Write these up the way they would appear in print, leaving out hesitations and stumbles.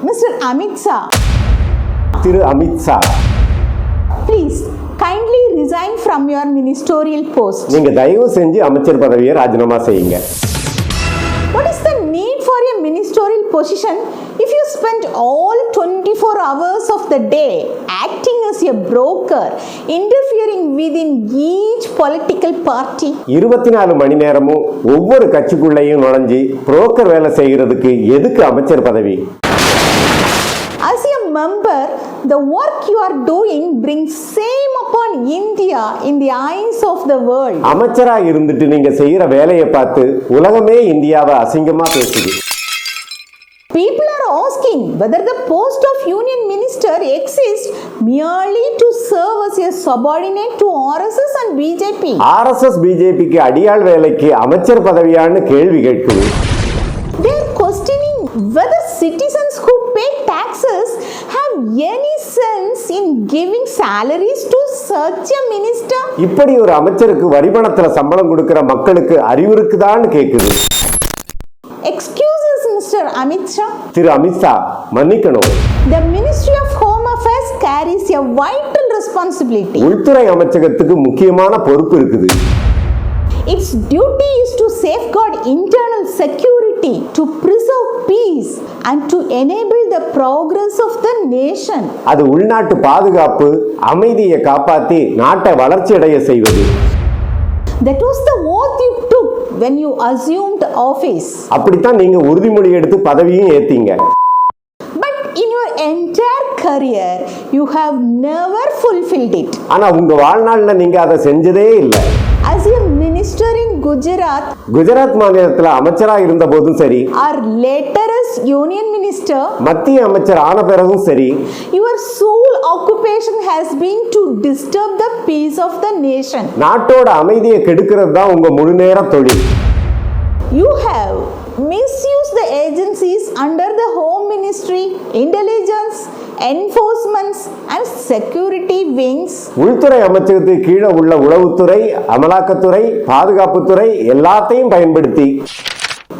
Mr. Amit Shah. Thiru Amit Shah, Please kindly resign from your ministerial post. நீங்க தயவு செஞ்சு அமைச்சர் பதவியை ராஜினாமா செய்யுங்க. What is the need for a ministerial position if you spend all 24 hours of the day acting as a broker, interfering within each political party? 24 மணி நேரமும் ஒவ்வொரு கட்சிக்குள்ளேயும் நுழைஞ்சி broker வேலை செய்கிறதுக்கு எதுக்கு அமைச்சர் பதவி? As a member, the work you are doing brings shame upon India in the eyes of the world. அமைச்சரா இருந்துட்டு நீங்க செய்யற வேலையை பார்த்து உலகமே இந்தியாவை அசிங்கமா பேசுது. People are asking whether the post of union minister exists merely to serve as a subordinate to RSS and BJP. RSS BJPக்கு அடியாள் வேலைக்கு அமைச்சர் பதவியான்னு கேள்வி கேட்குது. They are questioning whether citizens who pay taxes have any sense in giving salaries to such a minister. இப்படி ஒரு அமைச்சருக்கு வரிபணத்துல சம்பளம் கொடுக்கிற மக்களுக்கு அறிவு இருக்குதான்னு கேக்குது. Excuses, Mr. Amit Shah. திரு அமித் ஷா, மன்னிக்கணும். The Ministry of Home Affairs carries a vital responsibility. உள்துறை அமைச்சகத்துக்கு முக்கியமான பொறுப்பு இருக்குது. Its duty is to safeguard internal security, to preserve peace and to enable the progress of the nation. அது உள்நாட்டு பாதுகாப்பு, அமைதியை காப்பாத்தி நாட்டை வளர்ச்சி அடைய செய்வது. That was the oath you took when you assumed office. அப்படித்தான் நீங்க உறுதிமொழி எடுத்து பதவியும் ஏத்தீங்க. But in your entire career, you have never fulfilled it. ஆனா உங்க வாழ்நாள்ல நீங்க அதை செஞ்சதே இல்லை. As a minister in Gujarat, Gujarat மாநிலத்துல அமைச்சரா இருந்த போதும் சரி, or later as union minister, மத்திய அமைச்சர் ஆன பிறகும் சரி, your sole occupation has been to disturb the peace of the nation. நாட்டோட அமைதியை கெடுக்கிறது தான் உங்க முழு நேர தொழில். You have misused the agencies under the Home Ministry, Intelligence, Enforcements and Security wings. உள்துறை அமைச்சகத்துக்கு கீழே உள்ள உளவுத்துறை, அமலாக்கத்துறை, பாதுகாப்புத்துறை எல்லாத்தையும் பயன்படுத்தி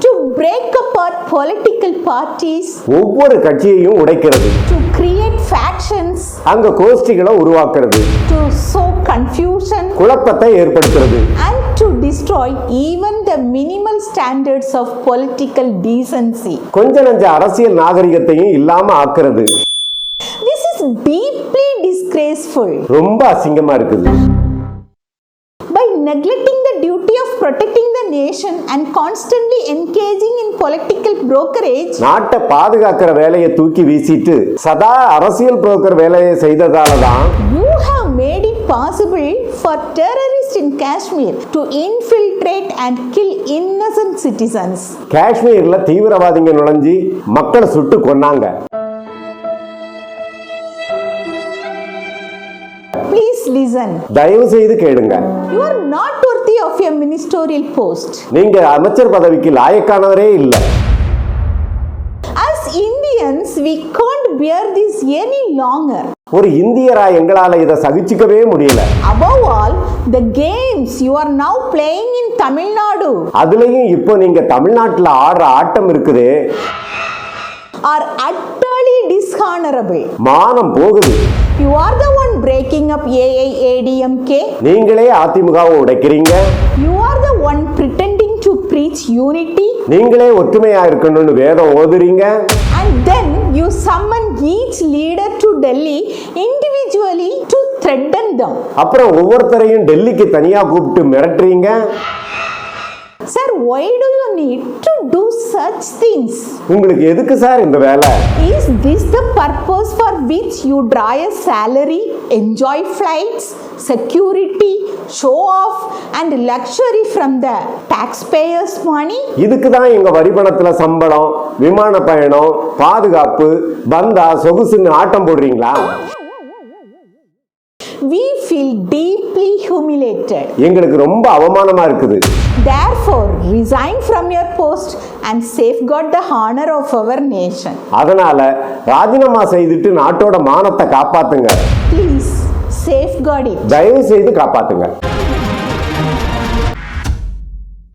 To break apart political parties, ஒவ்வொரு கட்சியையும் உடைக்கிறது, to create factions, அங்க கோஷ்டிகளை உருவாக்குறது, to sow confusion குழப்பத்தை ஏற்படுத்துறது, and to destroy even the minimal standards of political decency. கொஞ்ச நஞ்ச அரசியல் நாகரிகத்தையும் இல்லாம ஆக்குறது. This is deeply disgraceful. ரொம்ப அசிங்கமா இருக்குது. By neglecting the duty of protecting the nation and constantly engaging in political brokerage, நாட்டை பாதுகாக்கிற வேலையை தூக்கி வீசிட்டு சதா அரசியல் புரோக்கர் வேலையை செய்ததால தான் you have made it possible for terrorists in Kashmir to infiltrate and kill innocent citizens. காஷ்மீர்ல தீவிரவாதிங்க நுழைஞ்சி மக்களை சுட்டு கொன்னாங்க. Please listen. தயவு செய்து கேளுங்க. You are not worthy of a ministerial post. நீங்க அமைச்சர் பதவிக்கு லாயக்கானவரே இல்ல. As Indians, we can't bear this any longer. ஒரு இந்தியரா எங்களால இதை சகிச்சுக்கவே முடியல. Above all, the games you are now playing in Tamil Nadu அதுலயும் இப்போ நீங்க தமிழ்நாட்டுல ஆடுற ஆட்டம் இருக்குதே, are utterly dishonorable. மானம் போகுது. You are the one breaking up AIADMK. நீங்களே அதிமுகவை உடைக்கிறீங்க. You are the one pretending to preach unity. நீங்களே ஒற்றுமையா இருக்கணும்னு வேதம் ஓதுறீங்க. And then you summon each leader to Delhi individually to threaten them. அப்புறம் ஒவ்வொருத்தரையும் டெல்லிக்கு தனியா கூப்பிட்டு மிரட்டுறீங்க. Sir, why do you need to do such things? உங்களுக்கு எதுக்கு சார் இந்த வேலை? Is this the purpose for which you draw a salary, enjoy flights, security, show off and luxury from the taxpayers' money? இதுக்கு தான் எங்க வரிபணத்துல சம்பளம், விமான பயணம், பாதுகாப்பு, பந்தா, சொகுசுன்னு ஆட்டம் போடுறீங்களா? We feel deeply humiliated. எங்களுக்கு ரொம்ப அவமானமா இருக்குது. Therefore, resign from your post and safeguard the honor of our nation. அதனால ராஜினாமா செய்துட்டு நாட்டோட மானத்தை காப்பாத்துங்க. Please safeguard it. தயவு செய்து காப்பாத்துங்க.